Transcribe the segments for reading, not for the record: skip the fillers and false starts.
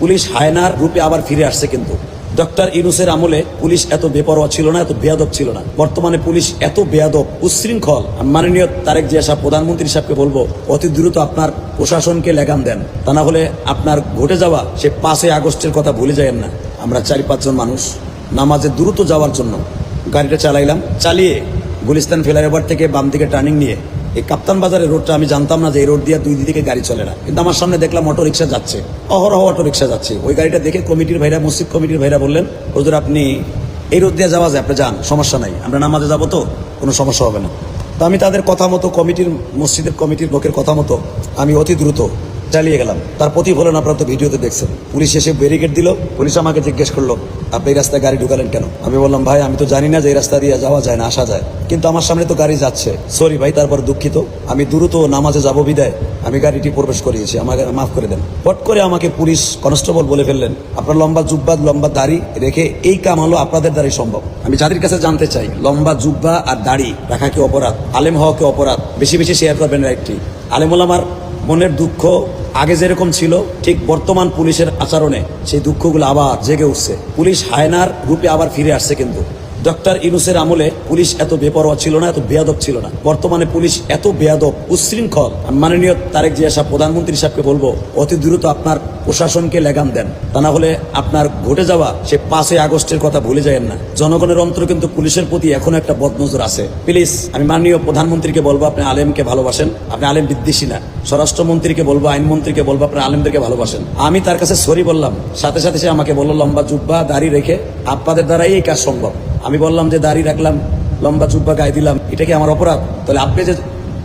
Police হায়নার রূপে আবার ফিরে আসছে। কিন্তু ডক্টর ইউনূসের আমলে পুলিশ এত বেপরোয়া ছিল না, এত বেয়াদব ছিল না। বর্তমানে পুলিশ এত বেয়াদব, উচ্ছৃঙ্খল। মাননীয় তারেক জিয়া সাহেব প্রধানমন্ত্রী সাহেবকে বলবো অতি দ্রুত আপনার প্রশাসনকে লেগাম দেন, তা না হলে আপনার ঘটে যাওয়া সে 5ই আগস্টের কথা ভুলে যাবেন না। আমরা 4-5 জন মানুষ নামাজে দ্রুত যাওয়ার জন্য গাড়িটা চালাইলাম, চালিয়ে গুলিস্তান ফ্লাইওভার থেকে বাম দিকে টার্নিং নিয়ে এই কাপ্তান বাজারের রোডটা আমি জানতাম না যে এই রোড দিয়ে 2 দিকে গাড়ি চলে না, কিন্তু আমার সামনে দেখলাম অটো রিক্সা যাচ্ছে, অহরহ অটো রিক্সা যাচ্ছে। ওই গাড়িটা দেখে কমিটির ভাইরা, মসজিদ কমিটির ভাইরা বললেন, হুজুর আপনি এই রোড দিয়ে যাওয়া যায়, আপনি যান, সমস্যা নাই, আমরা নামাজে যাবো তো, কোনো সমস্যা হবে না। তো আমি তাদের কথা মতো, মসজিদের কমিটির লোকের কথা মতো আমি অতি দ্রুত চালিয়ে গেলাম। তার প্রতিফলন আপনারা তো ভিডিওতে দেখছেন। পুলিশ এসে ব্যারিকেড দিল। পুলিশ আমাকে জিজ্ঞেস করলো আপনি এই রাস্তায় গাড়ি ঢুকালেন কেন? আমি বললাম ভাই আমি তো জানি না যে এই রাস্তা দিয়ে যাওয়া যায় না, আসা যায়, কিন্তু আমার সামনে তো গাড়ি যাচ্ছে, সরি ভাই, তারপর দুঃখিত, আমি দ্রুত নামাজে যাবো বিদায় আমি গাড়িটি প্রবেশ করিয়েছি, আমাকে মাফ করে দেন। হট করে আমাকে পুলিশ কনস্টেবল বলে ফেললেন আপনার লম্বা জুব্বা, লম্বা দাড়ি রেখে এই কাম হলো আপনাদের দ্বারাই সম্ভব। আমি যাদের কাছে জানতে চাই লম্বা জুব্বা আর দাড়ি রাখা কি অপরাধ? আলেম হওয়া কি অপরাধ? বেশি বেশি শেয়ার করবেন একটি। আলেম ওলামার মনের দুঃখ আগে যেরকম ছিল, ঠিক বর্তমান পুলিশের আচরণে সেই দুঃখগুলো আবার জেগে উঠছে। পুলিশ হায়নার রূপে আবার ফিরে আসছে। কিন্তু ডক্টর ইউনূসের আমলে পুলিশ এত বেপরোয়া ছিল না, এত বেয়াদব ছিল না। বর্তমানে পুলিশ এত বেয়াদব, উচ্ছৃঙ্খল। মাননীয় তারেক জিয়া সাহেব প্রধানমন্ত্রী সাহেবকে বলবো অতি দ্রুত আপনার প্রশাসনকে লেগাম দেন, তা না হলে আপনার ঘটে যাওয়া সে 5ই আগস্টের কথা ভুলে যাবেন না। জনগণের অন্তরে কিন্তু পুলিশের প্রতি এখনো একটা বদনজর আছে। প্লিজ আমি মাননীয় প্রধানমন্ত্রীকে বলবো আপনি আলেমকে ভালোবাসেন, আপনি আলেম বিদ্বেষী না। স্বরাষ্ট্রমন্ত্রীকে বলবো, আইনমন্ত্রীকে বলবো আপনি আলেমদেরকে ভালোবাসেন। আমি তার কাছে সরি বললাম, সাথে সাথে সে আমাকে বললো লম্বা জুব্বা দাড়ি রেখে আপনাদের দ্বারাই এই কাজ সম্ভব। আমি বললাম যে দাড়ি রাখলাম, লম্বা জুব্বা গায়ে দিলাম, এটা কি আমার অপরাধ? তাহলে আপনি যে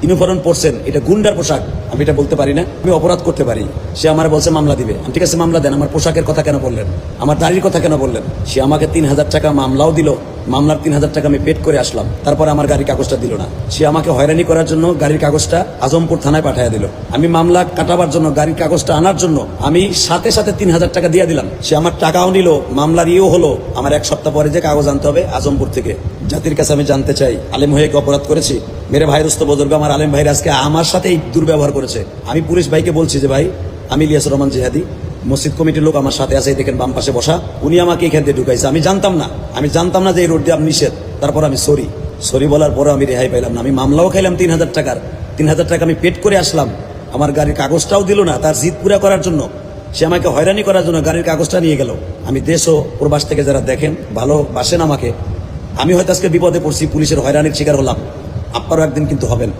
ইউনিফর্ম পরছেন এটা গুন্ডার পোশাক, আমি এটা বলতে পারি না, আমি অপরাধ করতে পারি। সে আমার বলছে মামলা দিবে। ঠিক আছে মামলা দেন, আমার পোশাকের কথা কেন বললেন? আমার দাড়ির কথা কেন বললেন? সে আমাকে 3000 টাকা মামলাও দিল, মামলার 3000 টাকা আমি পেড করে আসলাম, তারপরে আমার গাড়ির কাগজটা দিল না। সে আমাকে হয়রানি করার জন্য গাড়ির কাগজটা আজমপুর থানায় পাঠিয়ে দিল। আমি মামলা কাটাবার জন্য, গাড়ির কাগজটা আনার জন্য আমি সাথে সাথে 3000 টাকা দিয়ে দিলাম। সে আমার টাকাও নিল, মামলার ইয়েও হলো। আমার 1 সপ্তাহ পরে যে কাগজ আনতে হবে আজমপুর থেকে। জাতির কাছে আমি জানতে চাই আলেম হয়ে কি অপরাধ করেছি? মেরে ভাইরস্ত বুজুর্গ আমার আলেম ভাইরা আজকে আমার সাথে এই দুর্ব্যবহার করেছে। আমি পুলিশ ভাইকে বলছি যে ভাই আমি ইলিয়াসুর রহমান জিহাদি, মসজিদ কমিটির লোক আমার সাথে আছে, দেখেন বাম পাশে বসা, উনি আমাকে এখান দিয়ে ঢুকাইছে। আমি জানতাম না যে এই রোড দিয়ে আপনি নিষেধ। তারপর আমি সরি বলার পরে আমি রেহাই পাইলাম না। আমি মামলাও খাইলাম 3000 টাকার, 3000 টাকা আমি পেড করে আসলাম। আমার গাড়ির কাগজটাও দিল না। তার জিদ পুরা করার জন্য, সে আমাকে হয়রানি করার জন্য গাড়ির কাগজটা নিয়ে গেল। আমি দেশ ও প্রবাস থেকে যারা দেখেন, ভালোবাসেন আমাকে, আমি হয়তো আজকে বিপদে পড়ছি, পুলিশের হয়রানির শিকার হলাম, আপনারও একদিন কিন্তু হবেন।